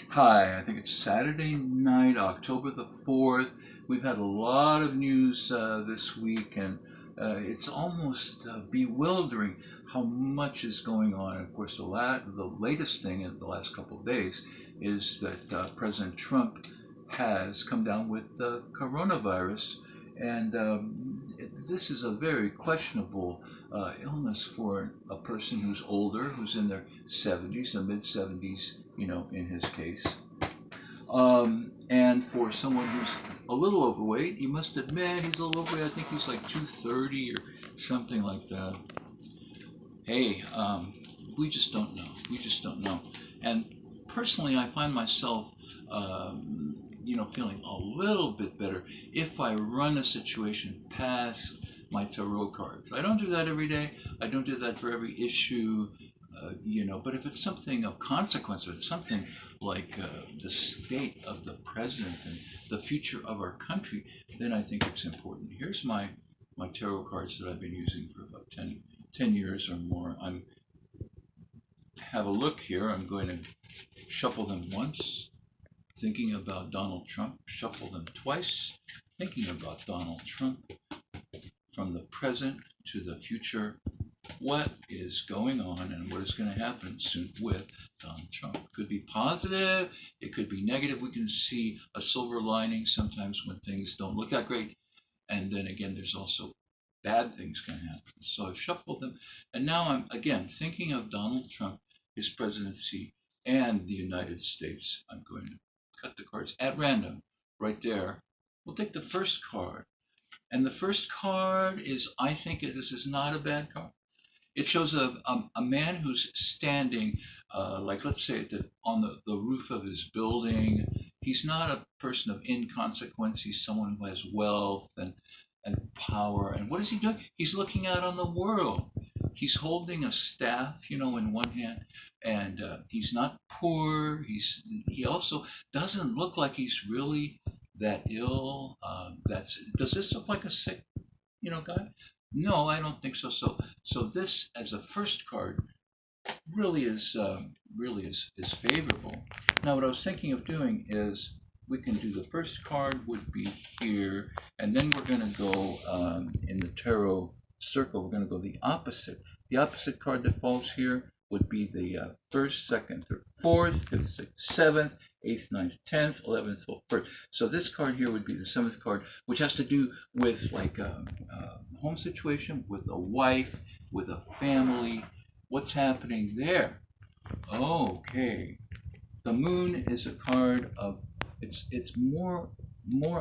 Hi, I think it's Saturday night, October the 4th. We've had a lot of news this week, and it's almost bewildering how much is going on. Of course, the latest thing in the last couple of days is that President Trump has come down with the coronavirus, and this is a very questionable illness for a person who's older, who's in their 70s, or mid 70s, in his case. And for someone who's a little overweight, you must admit he's a little overweight. I think he's like 230 or something like that. Hey, we just don't know. We just don't know. And personally, I find myself, feeling a little bit better if I run a situation past my tarot cards. I don't do that every day. I don't do that for every issue. But if it's something of consequence, or it's something like the state of the president and the future of our country, then I think it's important. Here's my tarot cards that I've been using for about 10 years or more. I'm have a look here. I'm going to shuffle them once, thinking about Donald Trump, shuffle them twice, thinking about Donald Trump from the present to the future. What is going on and what is going to happen soon with Donald Trump? It could be positive, it could be negative. We can see a silver lining sometimes when things don't look that great. And then again, there's also bad things can happen. So I've shuffled them. And now I'm again thinking of Donald Trump, his presidency, and the United States. I'm going to cut the cards at random right there. We'll take the first card. And the first card is, I think this is not a bad card. It shows a man who's standing, like let's say on the roof of his building. He's not a person of inconsequence. He's someone who has wealth and power. And what is he doing? He's looking out on the world. He's holding a staff, in one hand, and he's not poor. He also doesn't look like he's really that ill. Does this look like a sick, guy? No, I don't think so. So this as a first card really is favorable. Now, what I was thinking of doing is we can do the first card would be here, and then we're going to go in the tarot circle. We're going to go the opposite. The opposite card that falls here would be the first, second, third, fourth, fifth, sixth, seventh, eighth, ninth, 10th, 11th, 12th, first. So this card here would be the seventh card, which has to do with like a home situation, with a wife, with a family. What's happening there? Okay. The moon is a card of it's more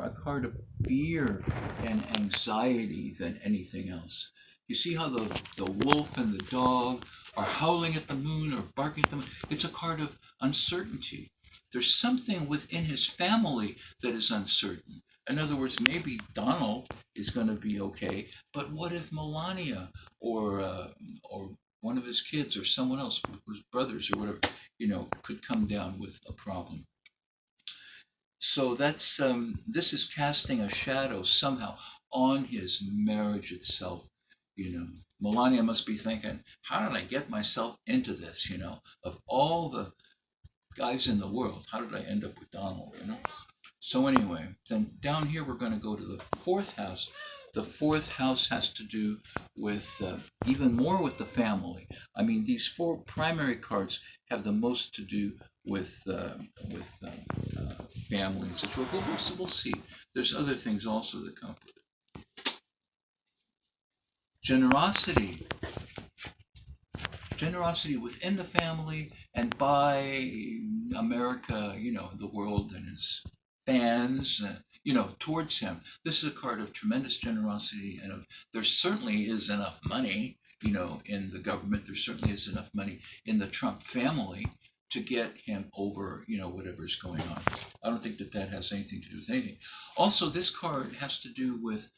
a card of fear and anxiety than anything else. You see how the wolf and the dog are howling at the moon or barking at the moon? It's a card of uncertainty. There's something within his family that is uncertain. In other words, maybe Donald is going to be okay, but what if Melania or one of his kids or someone else, his brothers or whatever, could come down with a problem? So this is casting a shadow somehow on his marriage itself. Melania must be thinking, how did I get myself into this? Of all the guys in the world, how did I end up with Donald? So anyway, then down here we're going to go to the fourth house. The fourth house has to do with even more with the family. I mean, these four primary cards have the most to do with family and situation. But we'll see. There's other things also that come with it. Generosity, generosity within the family and by America, the world and his fans, towards him. This is a card of tremendous generosity and of there certainly is enough money, in the government. There certainly is enough money in the Trump family to get him over, whatever's going on. I don't think that has anything to do with anything. Also, this card has to do with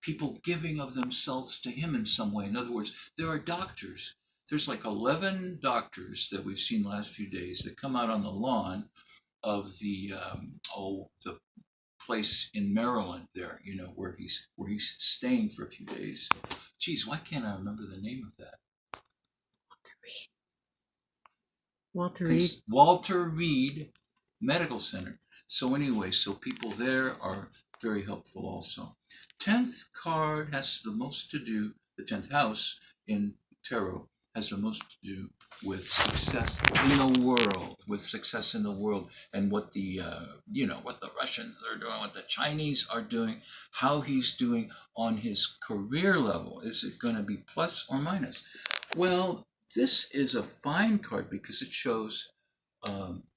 people giving of themselves to him in some way. In other words, there are doctors. There's like 11 doctors that we've seen the last few days that come out on the lawn of the place in Maryland there, where he's staying for a few days. Geez, why can't I remember the name of that? Walter Reed. Walter Reed medical center. So anyway, so people there are very helpful also. 10th card has the most to do, the 10th house in tarot has the most to do with success in the world, with success in the world, and what the what the Russians are doing, what the Chinese are doing, how he's doing on his career level. Is it going to be plus or minus? Well, this is a fine card because it shows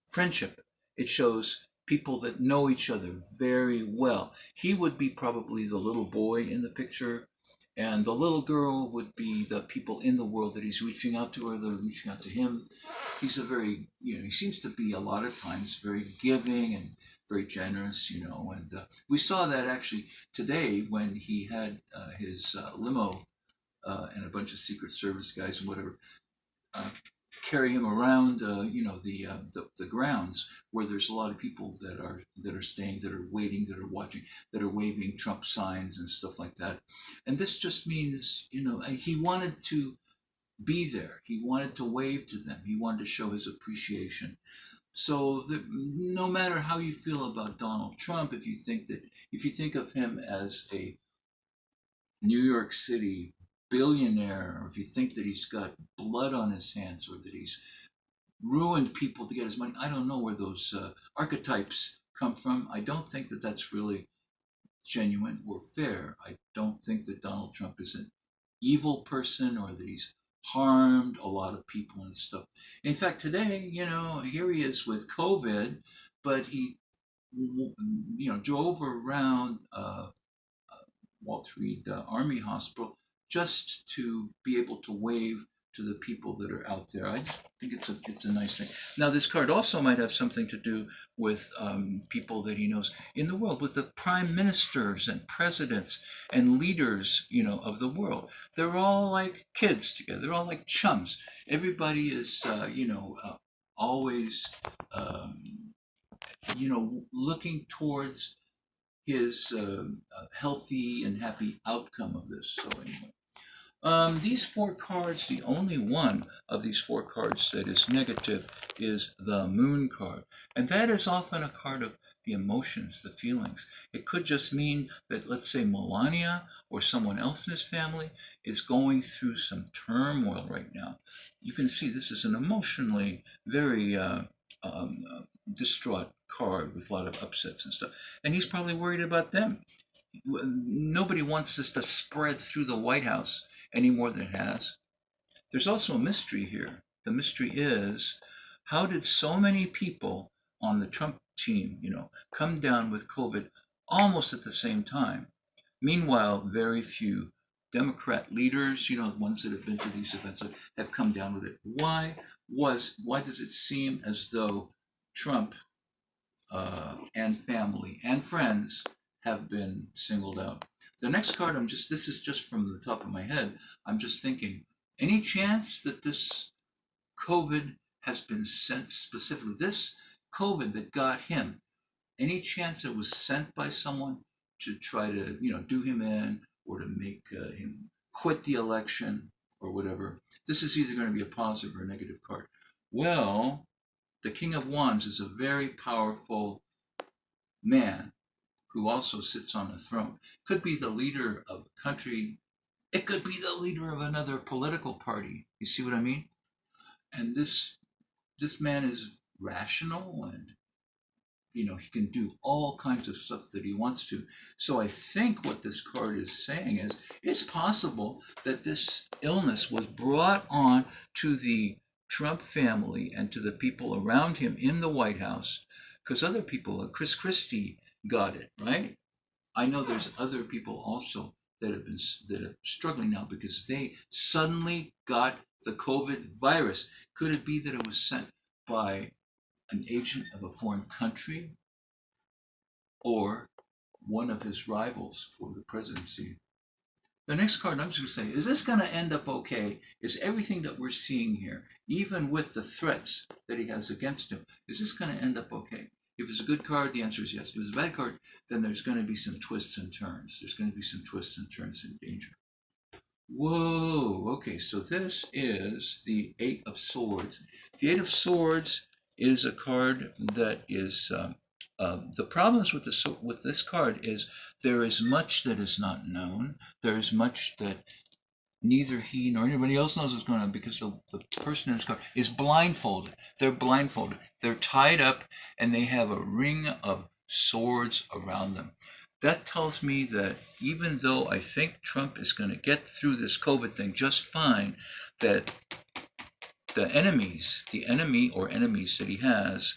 friendship. It shows people that know each other very well. He would be probably the little boy in the picture, and the little girl would be the people in the world that he's reaching out to, or they're reaching out to him. He's a very, he seems to be a lot of times very giving and very generous, and we saw that actually today when he had his limo and a bunch of Secret Service guys and whatever uh, carry him around, the grounds where there's a lot of people that are staying, that are waiting, that are watching, that are waving Trump signs and stuff like that. And this just means, he wanted to be there. He wanted to wave to them. He wanted to show his appreciation. So that no matter how you feel about Donald Trump, if you think of him as a New York City billionaire, or if you think that he's got blood on his hands, or that he's ruined people to get his money, I don't know where those archetypes come from. I don't think that that's really genuine or fair. I don't think that Donald Trump is an evil person or that he's harmed a lot of people and stuff. In fact, today, here he is with COVID, but he, drove around Walter Reed Army Hospital just to be able to wave to the people that are out there. I just think it's a nice thing. Now, this card also might have something to do with people that he knows in the world, with the prime ministers and presidents and leaders, of the world. They're all like kids together. They're all like chums. Everybody is, always, looking towards his healthy and happy outcome of this. So anyway, these four cards, the only one of these four cards that is negative is the Moon card. And that is often a card of the emotions, the feelings. It could just mean that, let's say, Melania or someone else in his family is going through some turmoil right now. You can see this is an emotionally very distraught card with a lot of upsets and stuff. And he's probably worried about them. Nobody wants this to spread through the White House any more than it has. There's also a mystery here. The mystery is, how did so many people on the Trump team, come down with COVID almost at the same time? Meanwhile, very few Democrat leaders, the ones that have been to these events, have come down with it. Why does it seem as though Trump and family and friends have been singled out? The next card, this is just from the top of my head. I'm just thinking, any chance that this COVID has been sent specifically, this COVID that got him, any chance it was sent by someone to try to, do him in, or to make him quit the election or whatever? This is either going to be a positive or a negative card. Well, the King of Wands is a very powerful man who also sits on a throne. Could be the leader of a country. It could be the leader of another political party. You see what I mean? And this man is rational, and he can do all kinds of stuff that he wants to. So I think what this card is saying is, it's possible that this illness was brought on to the Trump family and to the people around him in the White House, because other people, Chris Christie got it, right? I know there's other people also that are struggling now because they suddenly got the COVID virus. Could it be that it was sent by an agent of a foreign country, or one of his rivals for the presidency? The next card, I'm just going to say, is this going to end up okay? Is everything that we're seeing here, even with the threats that he has against him, is this going to end up okay? If it's a good card, the answer is yes. If it's a bad card, then there's going to be some twists and turns. There's going to be some twists and turns and danger. Whoa, okay, so this is the Eight of Swords. The Eight of Swords is a card that is the problems with this card is there is much that is not known. There is much that neither he nor anybody else knows what's going on because the person in this card is blindfolded. They're blindfolded. They're tied up and they have a ring of swords around them. That tells me that even though I think Trump is going to get through this COVID thing just fine, that the enemy or enemies that he has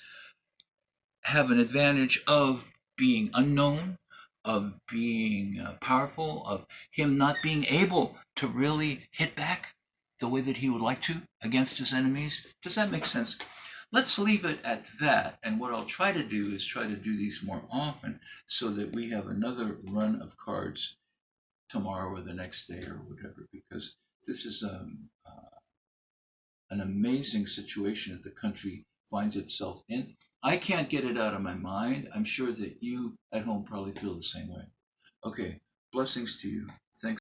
have an advantage of being unknown, of being powerful, of him not being able to really hit back the way that he would like to against his enemies. Does that make sense? Let's leave it at that. And what I'll try to do is try to do these more often so that we have another run of cards tomorrow or the next day or whatever, because this is an amazing situation that the country finds itself in. I can't get it out of my mind. I'm sure that you at home probably feel the same way. Okay, blessings to you. Thanks.